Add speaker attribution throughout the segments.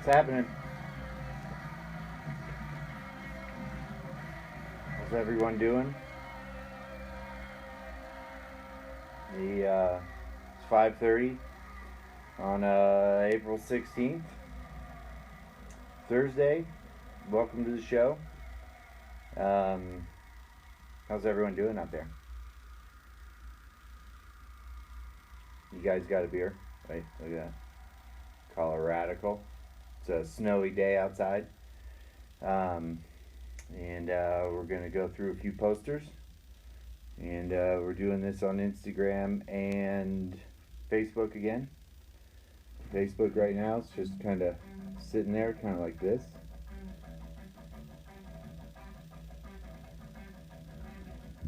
Speaker 1: happening? How's everyone doing? It's 5:30 on April 16th, Thursday. Welcome to the show. How's everyone doing out there? You guys got a beer? Right, look at that. Colorado. It's a snowy day outside. And we're going to go through a few posters. And we're doing this on Instagram and Facebook again. Facebook right now is just kind of sitting there, kind of like this.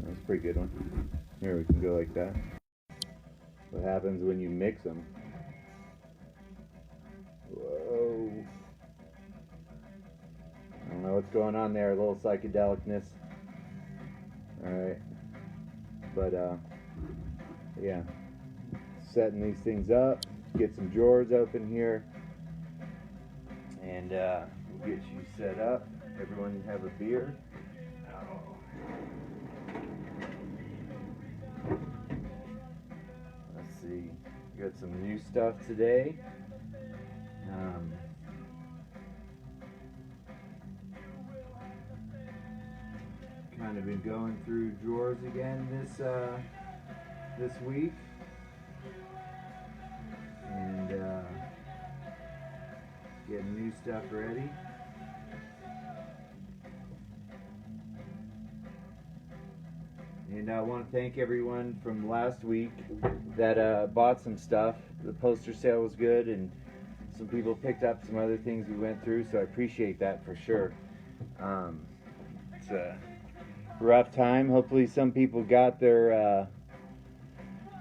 Speaker 1: That's a pretty good one. Here, we can go like that. What happens when you mix them? Whoa. I don't know what's going on there, a little psychedelicness. Alright. But, yeah. Setting these things up. Get some drawers open here. And we'll get you set up. Everyone have a beer. Let's see. Got some new stuff today. Kind of been going through drawers again this week, and getting new stuff ready. And I want to thank everyone from last week that bought some stuff. The poster sale was good, and some people picked up some other things we went through, so I appreciate that for sure. It's a rough time. Hopefully some people got their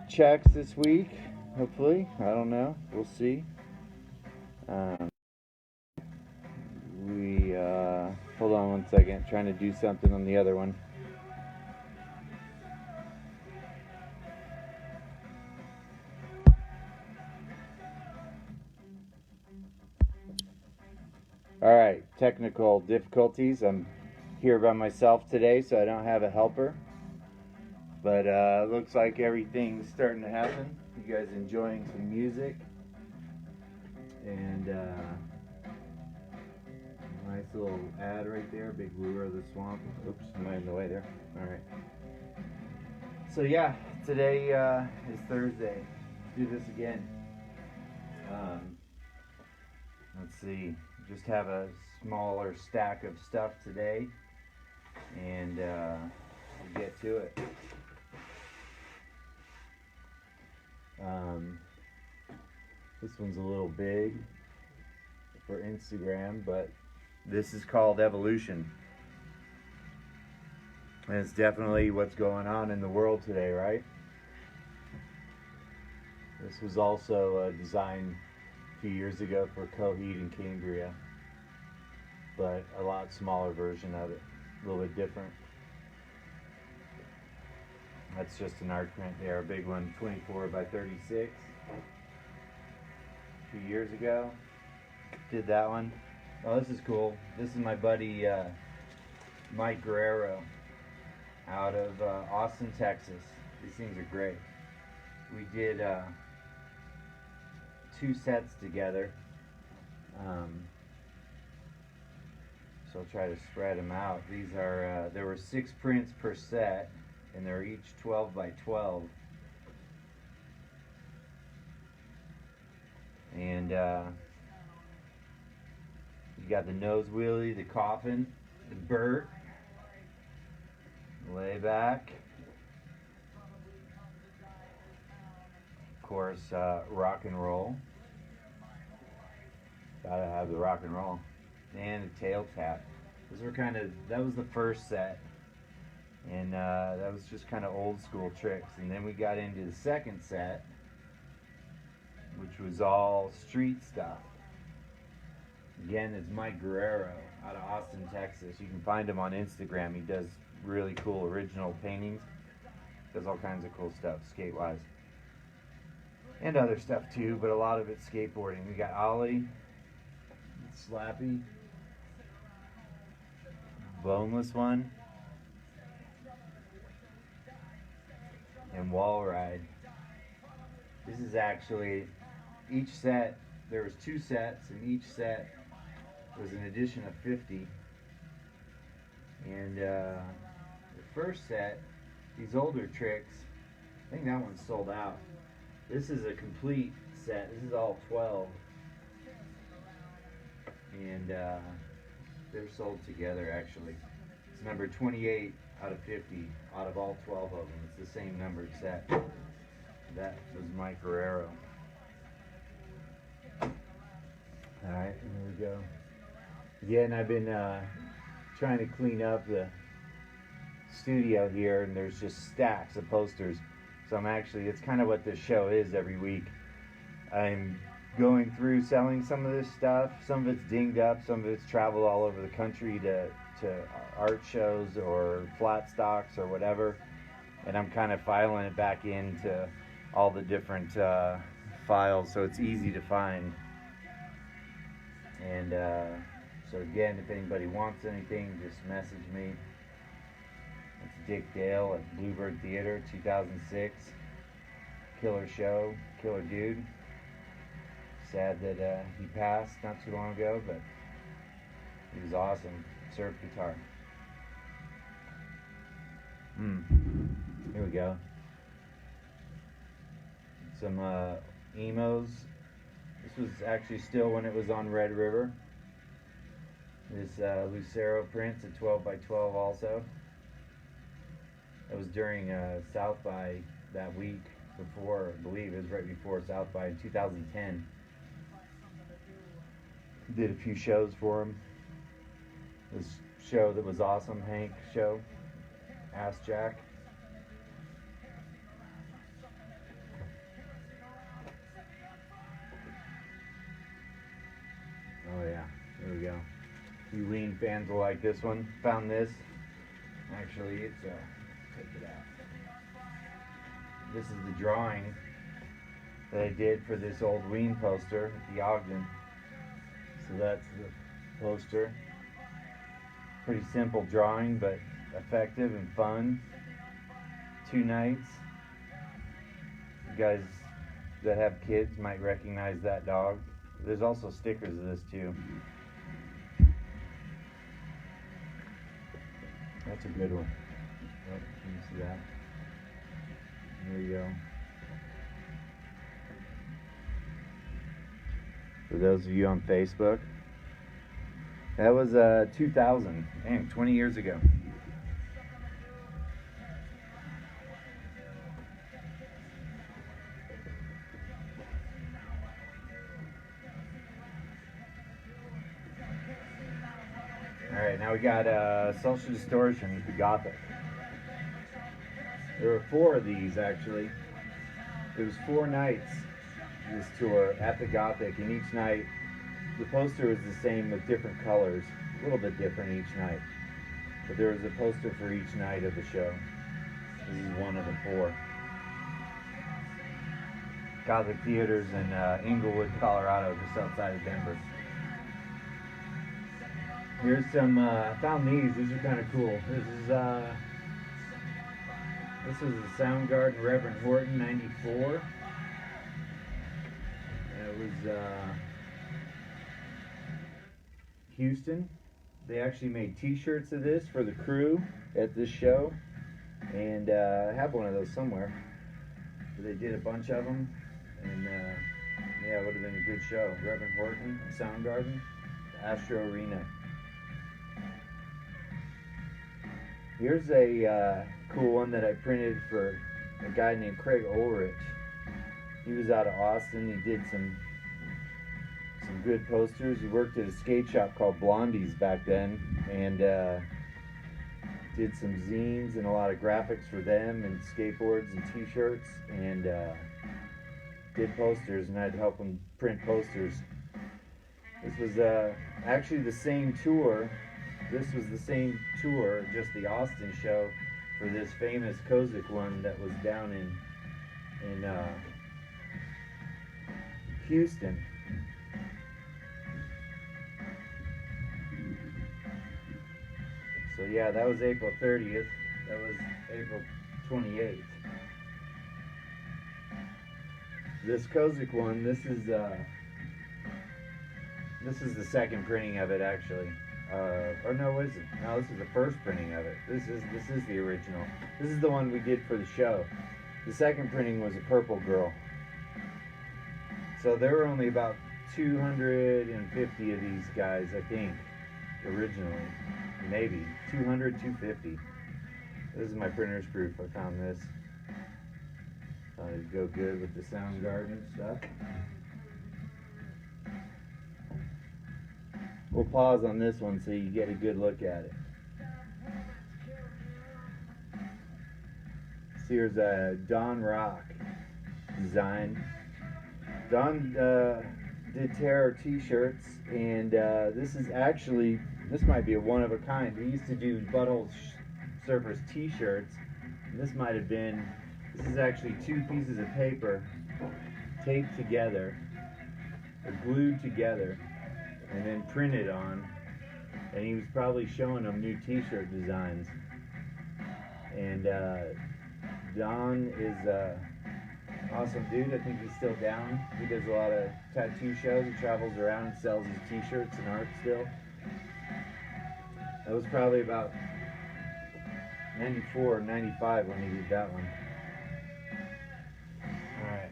Speaker 1: checks this week. Hopefully. I don't know. We'll see. Hold on one second. Trying to do something on the other one. Alright, technical difficulties. I'm here by myself today, so I don't have a helper. But looks like everything's starting to happen. You guys enjoying some music. And nice little ad right there. Big lure of the swamp. Oops, am I in the way there? Alright. So yeah, today is Thursday. Let's do this again. Let's see. Just have a smaller stack of stuff today, and we'll get to it. This one's a little big for Instagram, but this is called Evolution. And it's definitely what's going on in the world today, right? This was also designed a few years ago for Coheed and Cambria, but a lot smaller version of it, a little bit different. That's just an art print there, a big one, 24 by 36. A few years ago, did that one. Oh, this is cool. This is my buddy Mike Guerrero out of Austin, Texas. These things are great. We did 2 sets together. So I'll try to spread them out. These are, there were 6 prints per set, and they're each 12 by 12. And you got the nose wheelie, the coffin, the Burt, layback, of course, rock and roll. Gotta have the rock and roll. And a tail tap. Those were that was the first set. And that was just kind of old school tricks. And then we got into the second set, which was all street stuff. Again, it's Mike Guerrero out of Austin, Texas. You can find him on Instagram. He does really cool original paintings. Does all kinds of cool stuff, skate-wise. And other stuff too, but a lot of it's skateboarding. We got Ollie, Slappy. Boneless one. And Wall Ride. This is actually each set. There was 2 sets, and each set was an edition of 50. And the first set, these older tricks, I think that one's sold out. This is a complete set. This is all 12. And they're sold together actually. It's number 28 out of 50 out of all 12 of them. It's the same numbered set. That was Mike Guerrero. Alright, here we go. Again, I've been trying to clean up the studio here, and there's just stacks of posters. So I'm actually, it's kind of what this show is every week. I'm going through selling some of this stuff. Some of it's dinged up, some of it's traveled all over the country to art shows or flat stocks or whatever. And I'm kind of filing it back into all the different files so it's easy to find. And so again, if anybody wants anything, just message me. It's Dick Dale at Bluebird Theater, 2006. Killer show, killer dude. Sad that he passed not too long ago, but he was awesome. Surf guitar. Here we go. Some emos. This was actually still when it was on Red River. This Lucero prints at 12 by 12 also. It was during South by that week before, I believe it was right before South by in 2010. Did a few shows for him. This show that was awesome, Hank show, Ask Jack. Oh yeah, here we go. You lean fans will like this one. Found this. Actually, it's take it out. This is the drawing that I did for this old Ween poster at the Ogden. So that's the poster. Pretty simple drawing, but effective and fun. 2 nights. You guys that have kids might recognize that dog. There's also stickers of this too. That's a good one. Oh, can you see that? There you go. For those of you on Facebook, that was 2000, damn, 20 years ago. Alright, now we got Social Distortion with the Gothic. There were 4 of these actually. It was 4 nights, this tour at the Gothic, and each night the poster was the same with different colors, a little bit different each night. But there was a poster for each night of the show. This is one of the 4. Gothic Theaters in Inglewood, Colorado, just outside of Denver. Here's some, I found these are kind of cool. This was a Soundgarden Reverend Horton 94. It was Houston. They actually made t-shirts of this for the crew at this show. And I have one of those somewhere. But they did a bunch of them. And yeah, it would have been a good show. Reverend Horton, Soundgarden, Astro Arena. Here's a cool one that I printed for a guy named Craig Ulrich. He was out of Austin. He did some good posters. He worked at a skate shop called Blondie's back then, and did some zines and a lot of graphics for them, and skateboards and t-shirts, and did posters, and I'd help him print posters. This was actually the same tour. This was the same tour, just the Austin show, for this famous Kozik one that was down in Houston. So yeah, that was April 30th. That was April 28th. This Kozik one, this is the second printing of it actually. Or no, what is it? No, this is the first printing of it. This is the original. This is the one we did for the show. The second printing was a purple girl. So there were only about 250 of these guys, I think, originally. Maybe 200, 250. This is my printer's proof. I found this. Thought it'd go good with the Soundgarden stuff. We'll pause on this one so you get a good look at it. So here's a Don Rock design. Don did Terror t-shirts, and this might be a one of a kind. We used to do Butthole Surfers t-shirts. This is actually two pieces of paper taped together, or glued together, and then printed on. And he was probably showing them new t-shirt designs. And Don is awesome dude. I think he's still down. He does a lot of tattoo shows. He travels around and sells his t-shirts and art still. That was probably about 94 or 95 when he did that one. Alright,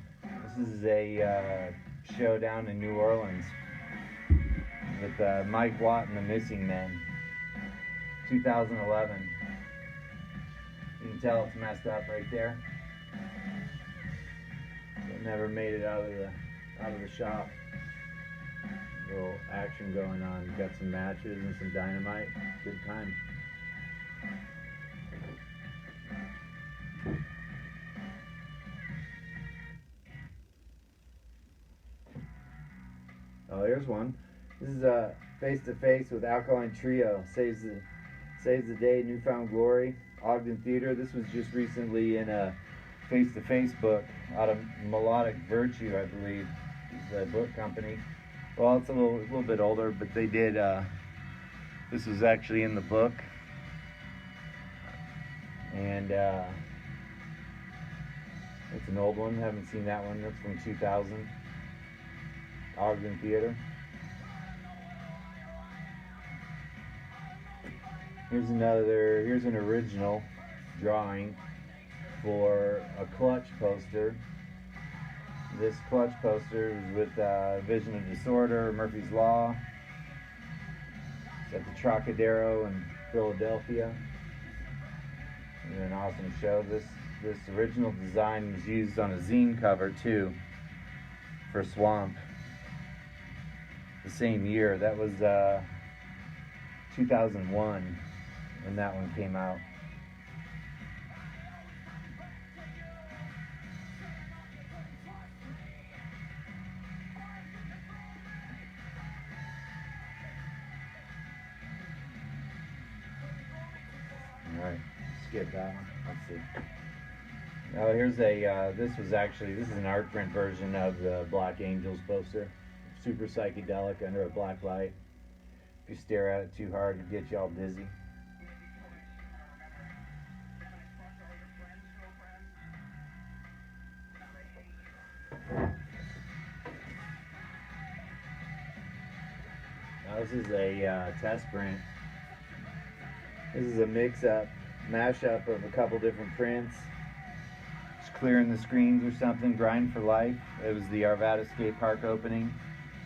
Speaker 1: this is a show down in New Orleans with Mike Watt and the Missing Men, 2011. You can tell it's messed up right there. It never made it out of the shop. A little action going on. Got some matches and some dynamite. Good time. Oh, here's one. This is a face-to-face with Alkaline Trio. Saves the day. Newfound Glory. Ogden Theater. This was just recently in a face-to-face book out of Melodic Virtue, I believe, is the book company. Well, it's a little bit older, but they did. This was actually in the book, and it's an old one. Haven't seen that one. That's from 2000. Ogden Theater. Here's an original drawing for a Clutch poster. This Clutch poster was with Vision of Disorder, Murphy's Law. It's at the Trocadero in Philadelphia. It's an awesome show. This original design was used on a zine cover too for Swamp the same year. That was 2001 when that one came out. Alright, skip that one. Let's see. Now here's this is an art print version of the Black Angels poster. Super psychedelic under a black light. If you stare at it too hard, it gets you all dizzy. Now this is a test print. This is a mashup of a couple different prints. Just clearing the screens or something. Grind for Life. It was the Arvada Skate Park opening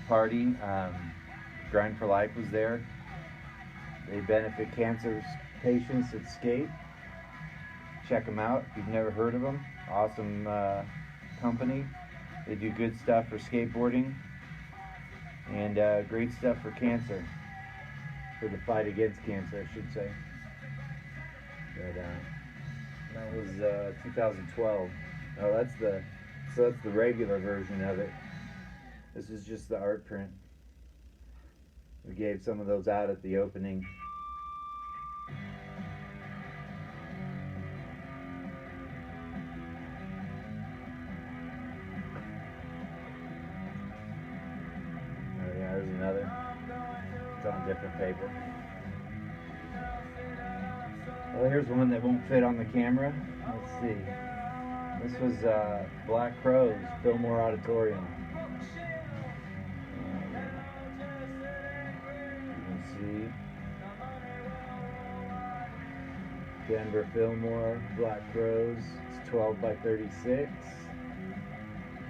Speaker 1: party. Grind for Life was there. They benefit cancer patients at Skate. Check them out if you've never heard of them. Awesome company. They do good stuff for skateboarding and great stuff for cancer, for the fight against cancer, I should say. But that was 2012. Oh, that's the regular version of it. This is just the art print. We gave some of those out at the opening. Oh yeah, there's another. It's on different paper. Well, here's one that won't fit on the camera. Let's see. This was Black Crowes, Fillmore Auditorium. You can see Denver Fillmore, Black Crowes. It's 12 by 36.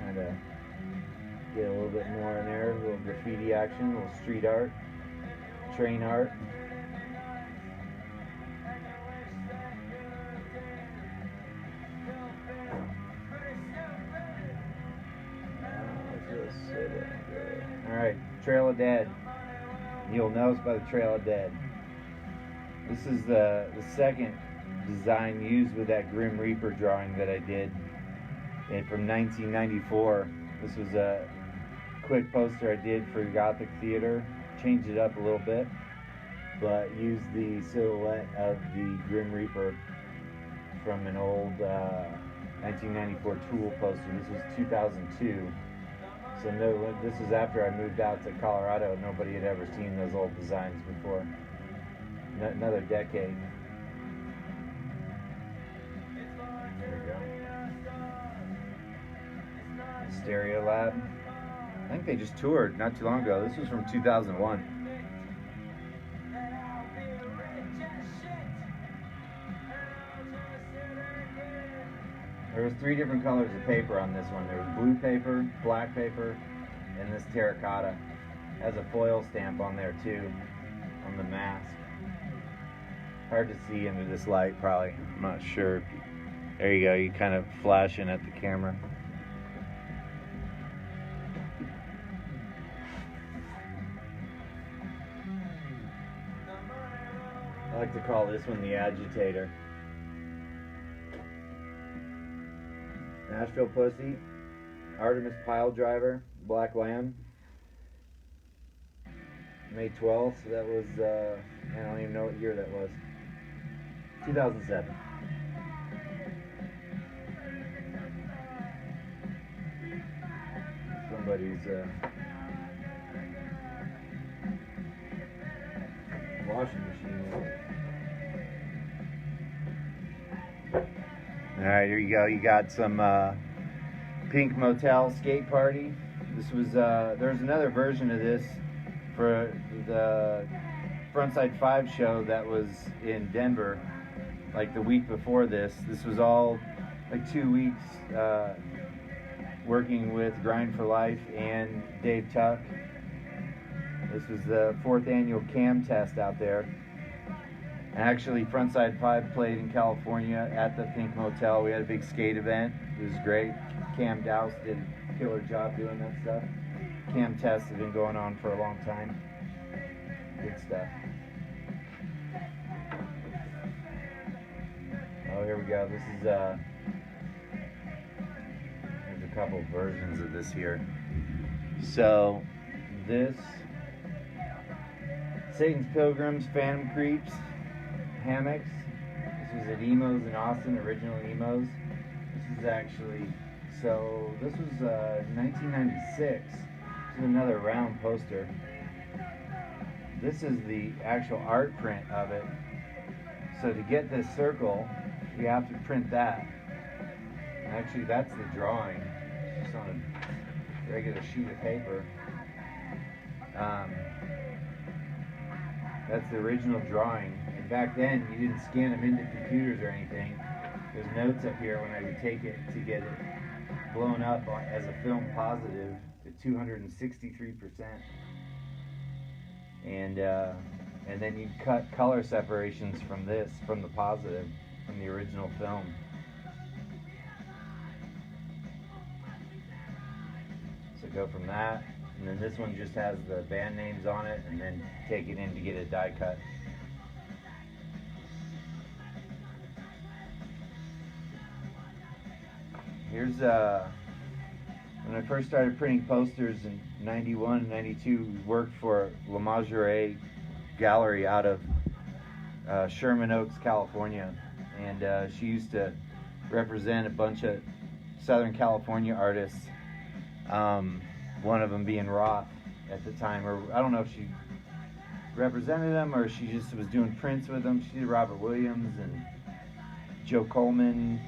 Speaker 1: Kind of get a little bit more in there, a little graffiti action, a little street art, train art. Alright, Trail of Dead. You'll know it's by the Trail of Dead. This is the second design used with that Grim Reaper drawing that I did from 1994. This was a quick poster I did for Gothic Theater. Changed it up a little bit, but used the silhouette of the Grim Reaper from an old 1994 Tool poster. This was 2002. So no, this is after I moved out to Colorado. Nobody had ever seen those old designs before. Another decade. There we go. Stereo Lab. I think they just toured not too long ago. This was from 2001. There was 3 different colors of paper on this one. There was blue paper, black paper, and this terracotta. Has a foil stamp on there too, on the mask. Hard to see under this light, probably. I'm not sure. There you go. You kind of flashing at the camera. I like to call this one the Agitator. Nashville Pussy, Artemis Pile Driver, Black Lamb. May 12th, so that was, I don't even know what year that was. 2007. Somebody's washing machine. Alright, here you go. You got some Pink Motel Skate Party. This was, there's another version of this for the Frontside 5 show that was in Denver, like the week before this. This was all like 2 weeks working with Grind for Life and Dave Tuck. This was the 4th annual CAM test out there. Actually, Frontside 5 played in California at the Pink Motel. We had a big skate event. It was great. Cam Dowse did a killer job doing that stuff. Cam tests have been going on for a long time. Good stuff. Oh, here we go. This is there's a couple versions of this here. So this Satan's Pilgrims, Phantom Creeps, Hammocks. This was at Emos in Austin, original Emos. This is actually, so this was 1996. This is another round poster. This is the actual art print of it. So to get this circle, you have to print that. Actually, that's the drawing. It's just on a regular sheet of paper. That's the original drawing. And back then, you didn't scan them into computers or anything. There's notes up here when I would take it to get it blown up as a film positive to 263%. And then you'd cut color separations from this, from the positive, from the original film. So go from that, and then this one just has the band names on it, and then take it in to get a die cut. Here's when I first started printing posters in 91 and 92, we worked for La Majoret Gallery out of Sherman Oaks, California, and she used to represent a bunch of Southern California artists, one of them being Roth at the time, or I don't know if she represented them, or she just was doing prints with them. She did Robert Williams and Joe Coleman,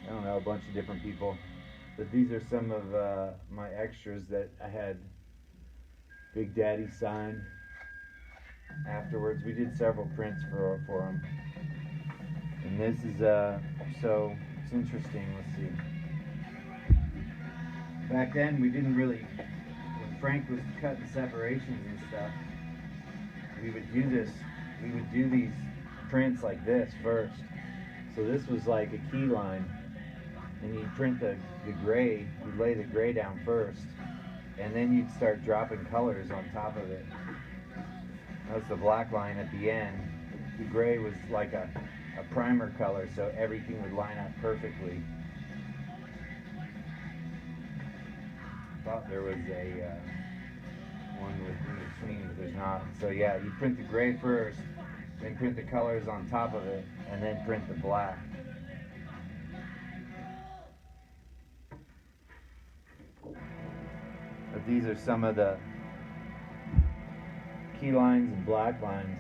Speaker 1: I don't know, a bunch of different people. But these are some of my extras that I had Big Daddy sign afterwards. We did several prints for him. And this is, so it's interesting, let's see. Back then we didn't really, when Frank was cutting separations and stuff, we would do these prints like this first. So this was like a key line, and you'd print the gray, you'd lay the gray down first, and then you'd start dropping colors on top of it. That's the black line at the end. The gray was like a primer color, so everything would line up perfectly. I thought there was a one in between, but there's not. So yeah, you print the gray first, then print the colors on top of it, and then print the black. But these are some of the key lines and black lines.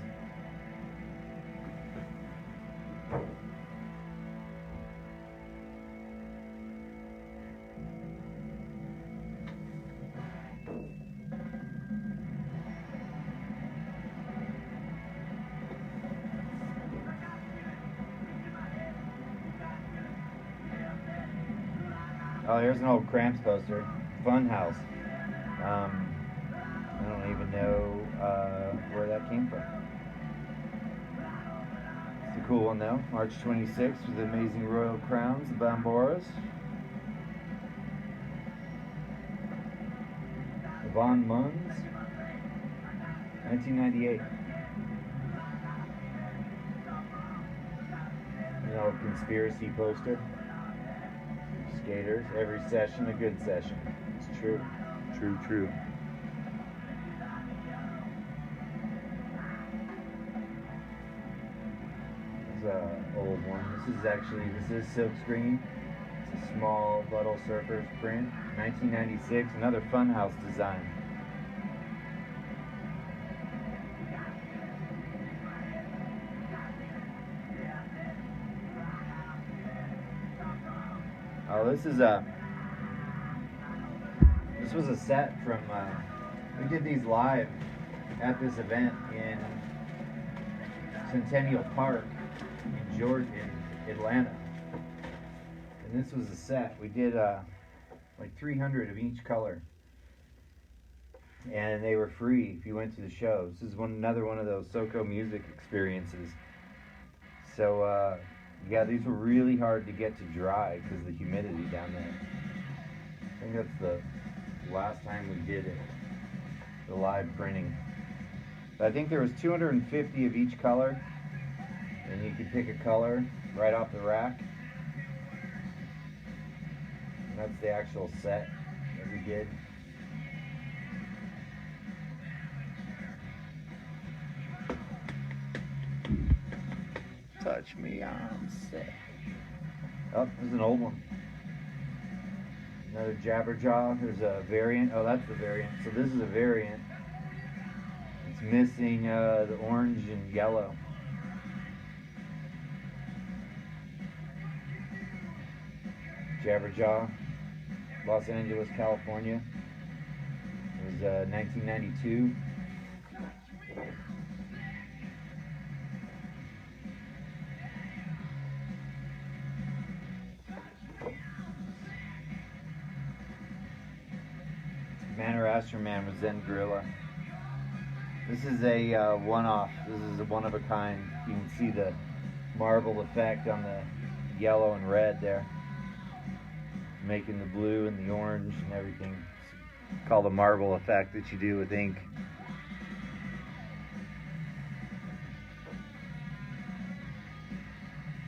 Speaker 1: Oh, here's an old Cramps poster. Fun House. I don't even know where that came from. It's a cool one though. March 26th with the amazing royal crowns, the Bamboras. The Von Munns. 1998. An old conspiracy poster. Skaters, every session a good session. It's true. True. This is an old one. This is silkscreen. It's a small Buttle Surfers print. 1996, another Funhouse design. Oh, this was a set from, we did these live at this event in Centennial Park in Atlanta. And this was a set. We did like 300 of each color. And they were free if you went to the show. This is another one of those SWAMPCO music experiences. So, yeah, these were really hard to get to dry because of the humidity down there. I think that's the last time we did it, the live printing. But I think there was 250 of each color, and you could pick a color right off the rack. And that's the actual set that we did. Touch me, I'm sick. Oh, there's an old one. Another Jabberjaw. There's a variant. Oh, that's the variant. So this is a variant. It's missing the orange and yellow. Jabberjaw, Los Angeles, California. It was 1992. Manor Astroman with Zen Gorilla. This is a one-off. This is a one-of-a-kind. You can see the marble effect on the yellow and red there, making the blue and the orange and everything. It's called the marble effect that you do with ink.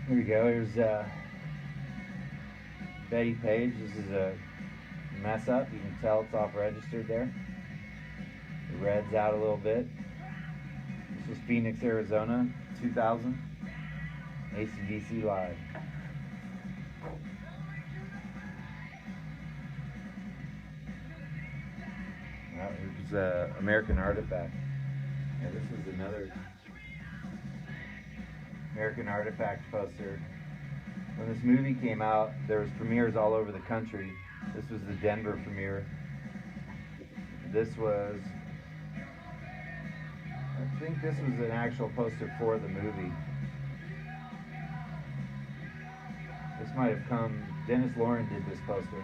Speaker 1: Here we go. Here's Betty Page. This is a mess up. You can tell it's off registered there. The red's out a little bit. This was Phoenix, Arizona, 2000. AC/DC Live. Here's American Artifact. Yeah, this is another American Artifact poster. When this movie came out, there was premieres all over the country. This was the Denver premiere. This was, I think this was an actual poster for the movie. This might have come, Dennis Lauren did this poster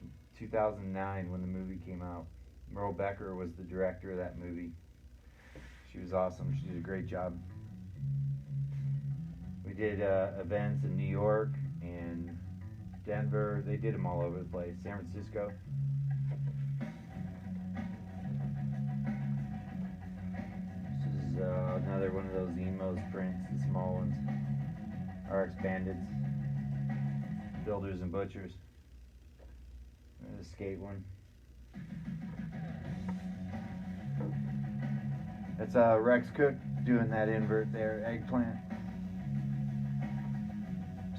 Speaker 1: in 2009 when the movie came out. Merle Becker was the director of that movie. She was awesome. She did a great job. We did events in New York and Denver. They did them all over the place. San Francisco. This is another one of those emos prints, the small ones. RX Bandits. Builders and Butchers. And a skate one. That's Rex Cook doing that invert there, eggplant.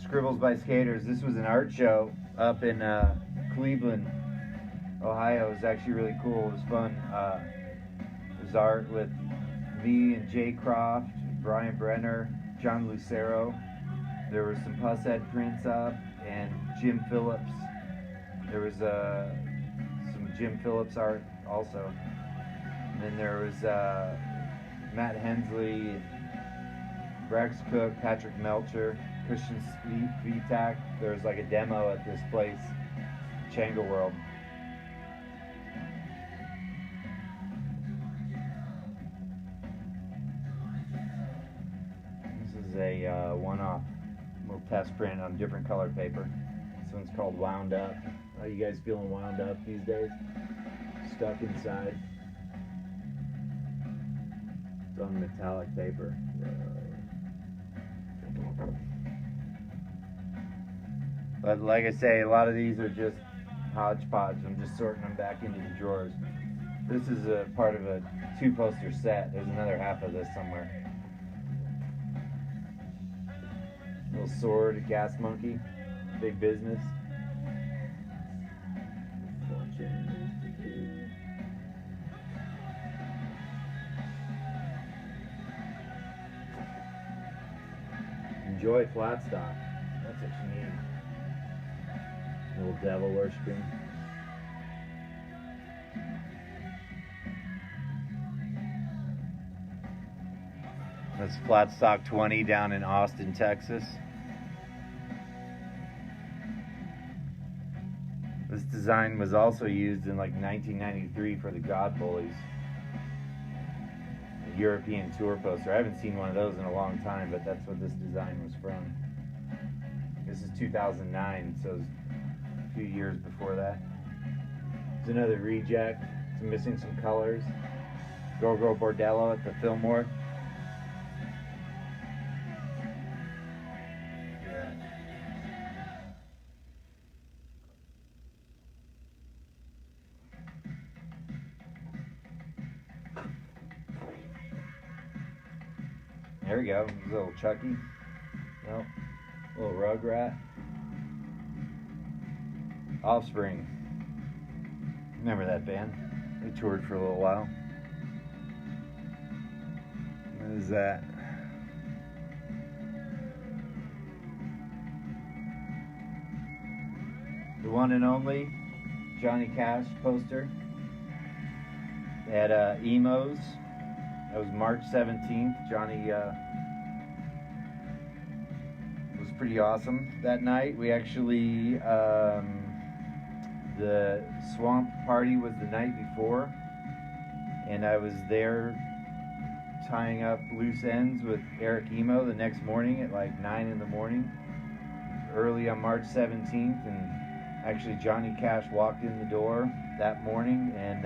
Speaker 1: Scribbles by Skaters. This was an art show up in Cleveland, Ohio. It was actually really cool. It was fun. It was art with me and Jay Croft, Brian Brenner, John Lucero. There was some Pushead prints up and Jim Phillips. There was some Jim Phillips art also. And then there was Matt Hensley, Rex Cook, Patrick Melcher, Christian Vitak. There was like a demo at this place, Changa World. This is a one-off little test print on different colored paper. This one's called Wound Up. How you guys feeling wound up these days? Stuck inside? It's on metallic paper. But like I say, a lot of these are just hodgepodge. I'm just sorting them back into the drawers. This is a part of a 2-poster set. There's another half of this somewhere. Little sword, gas monkey, big business. Enjoy flat stock. That's what you need. Little devil worshipping. That's Flat Stock 20 down in Austin, Texas. This design was also used in like 1993 for the God Bullies. A European tour poster. I haven't seen one of those in a long time, but that's what this design was from. This is 2009, so it's a few years before that. It's another reject. It's missing some colors. Go Bordello at the Fillmore. There we go, little Chucky. Nope. Little Rugrat. Offspring. Remember that band? They toured for a little while. What is that? The one and only Johnny Cash poster. They had emos. That was March 17th. Johnny was pretty awesome that night. We actually, the Swamp party was the night before, and I was there tying up loose ends with Eric Emo the next morning at like 9 in the morning, early on March 17th, and actually Johnny Cash walked in the door that morning, and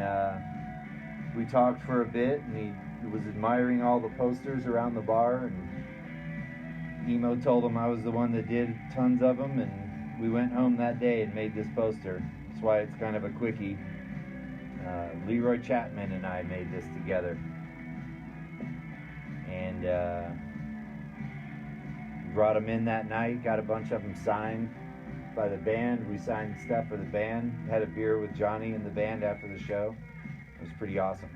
Speaker 1: we talked for a bit, and he was admiring all the posters around the bar, and Emo told him I was the one that did tons of them, and we went home that day and made this poster. That's why it's kind of a quickie. Leroy Chapman and I made this together, and brought them in that night, got a bunch of them signed by the band. We signed stuff for the band, had a beer with Johnny and the band after the show. It was pretty awesome.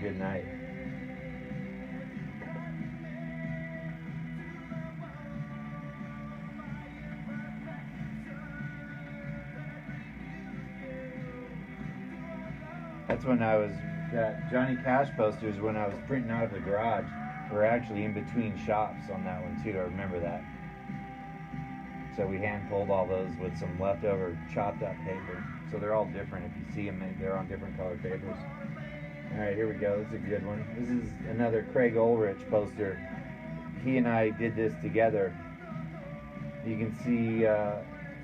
Speaker 1: good night. That's when I was, that Johnny Cash posters, when I was printing out of the garage, were actually in between shops on that one too. I remember that. So we hand pulled all those with some leftover chopped up paper. So they're all different. If you see them, they're on different colored papers. All right, here we go. This is a good one. This is another Craig Ulrich poster. He and I did this together. You can see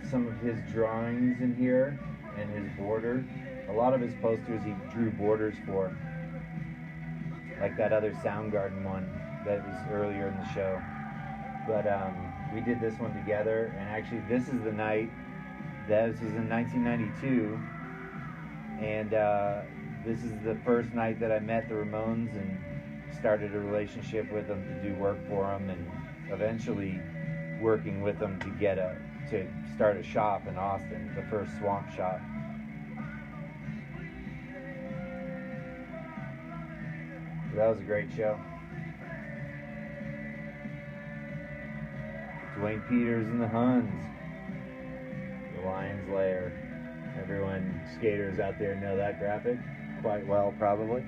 Speaker 1: some of his drawings in here and his border. A lot of his posters he drew borders for, like that other Soundgarden one that was earlier in the show. But we did this one together, and actually this is the night, this was in 1992, and this is the first night that I met the Ramones and started a relationship with them to do work for them, and eventually working with them to start a shop in Austin, the first Swamp shop. That was a great show. Dwayne Peters and the Huns. The Lion's Lair. Everyone, skaters out there know that graphic quite well, probably.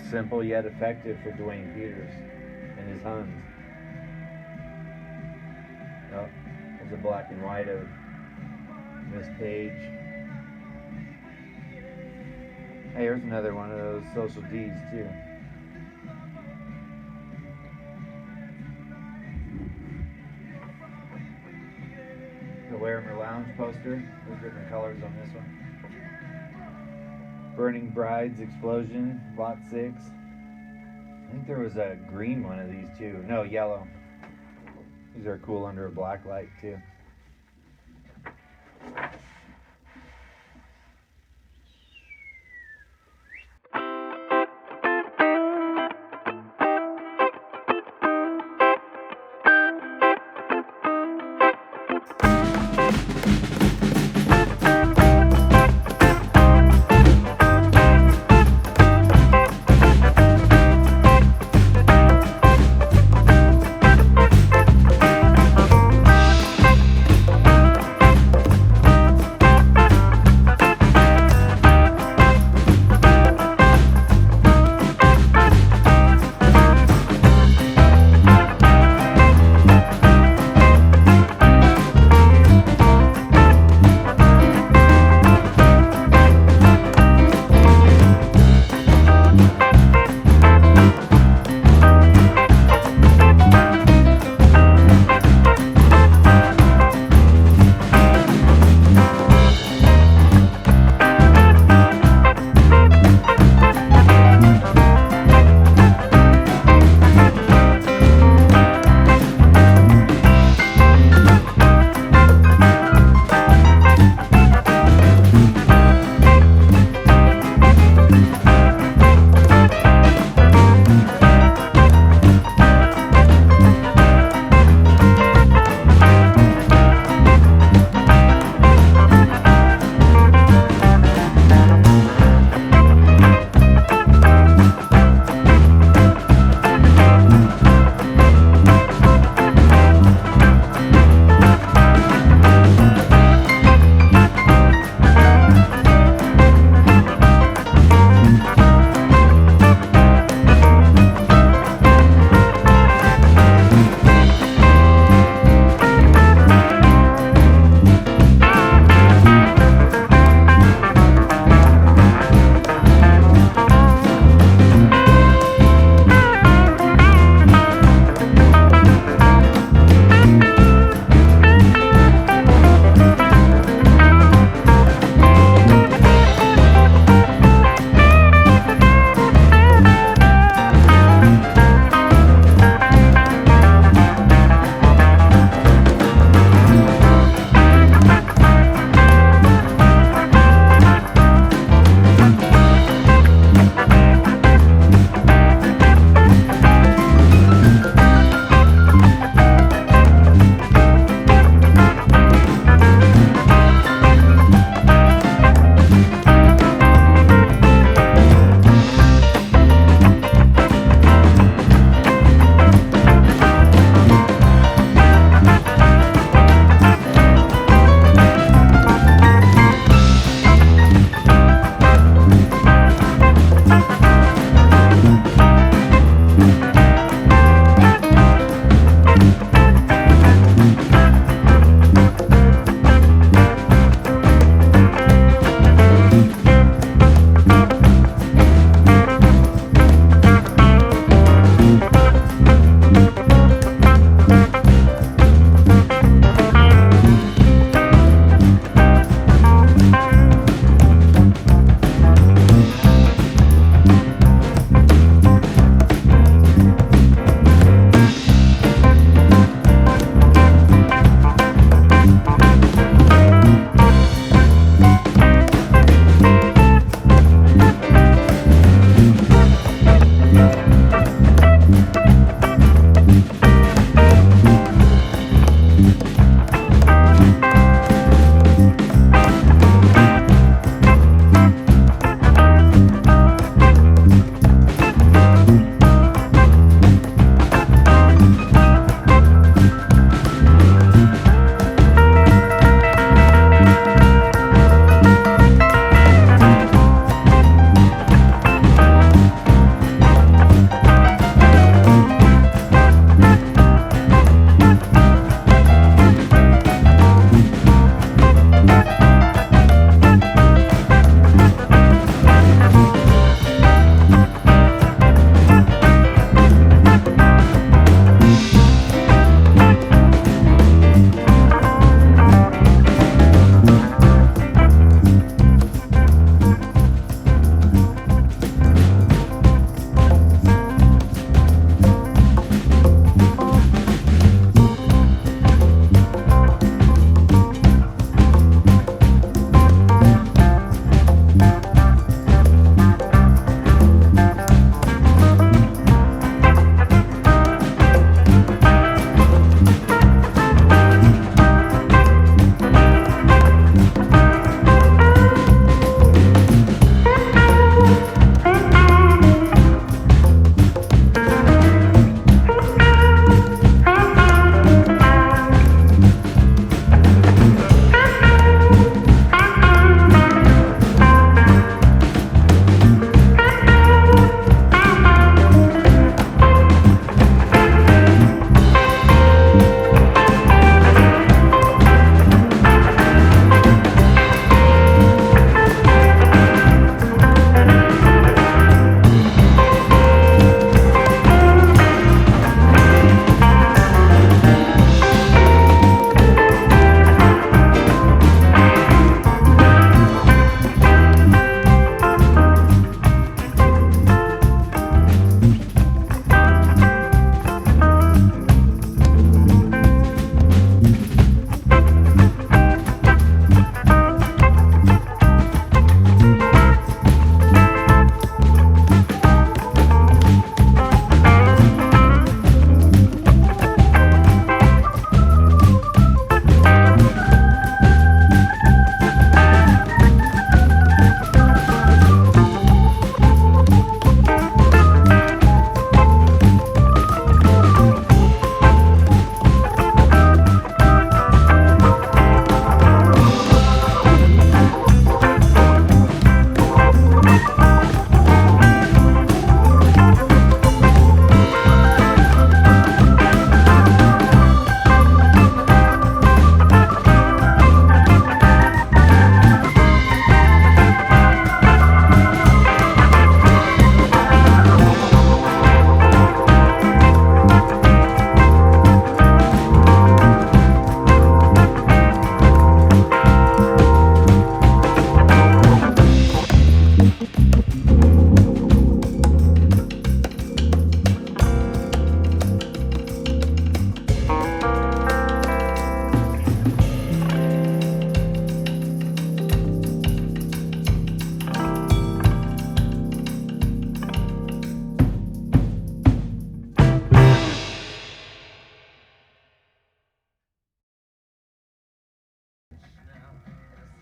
Speaker 1: Simple yet effective for Dwayne Peters and his Huns. Oh, there's a black and white of Miss Page. Hey, here's another one of those Social D's too. The Larimer Lounge poster. There's different colors on this one. Burning Brides Explosion, Lot 6. I think there was a green one of these too. No, yellow. These are cool under a black light too.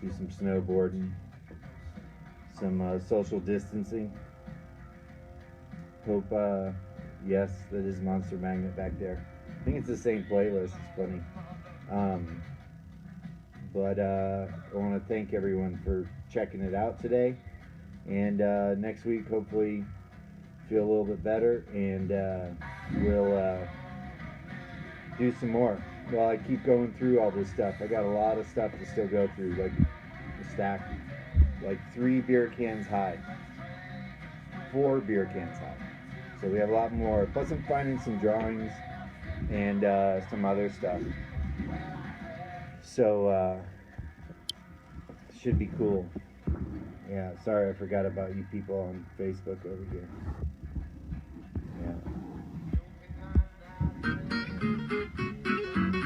Speaker 1: do some snowboarding, some social distancing. Hope, yes, that is Monster Magnet back there. I think it's the same playlist, it's funny. But I want to thank everyone for checking it out today. And next week, hopefully, feel a little bit better, and we'll do some more. While I keep going through all this stuff, I got a lot of stuff to still go through, like a stack, like 3 beer cans high, 4 beer cans high. So we have a lot more. Plus, I'm finding some drawings and some other stuff. So should be cool. Yeah, sorry I forgot about you people on Facebook over here. Yeah.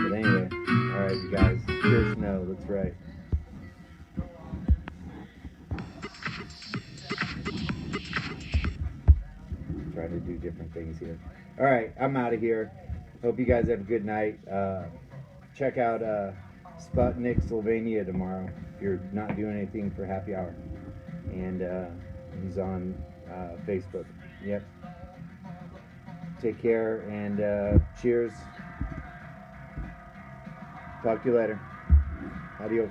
Speaker 1: But anyway, alright you guys, pure snow, that's right. Trying to do different things here. Alright, I'm out of here. Hope you guys have a good night. Check out Sputnik Slovenia tomorrow if you're not doing anything for happy hour. And he's on Facebook. Yep. Take care and cheers. Talk to you later. Adios.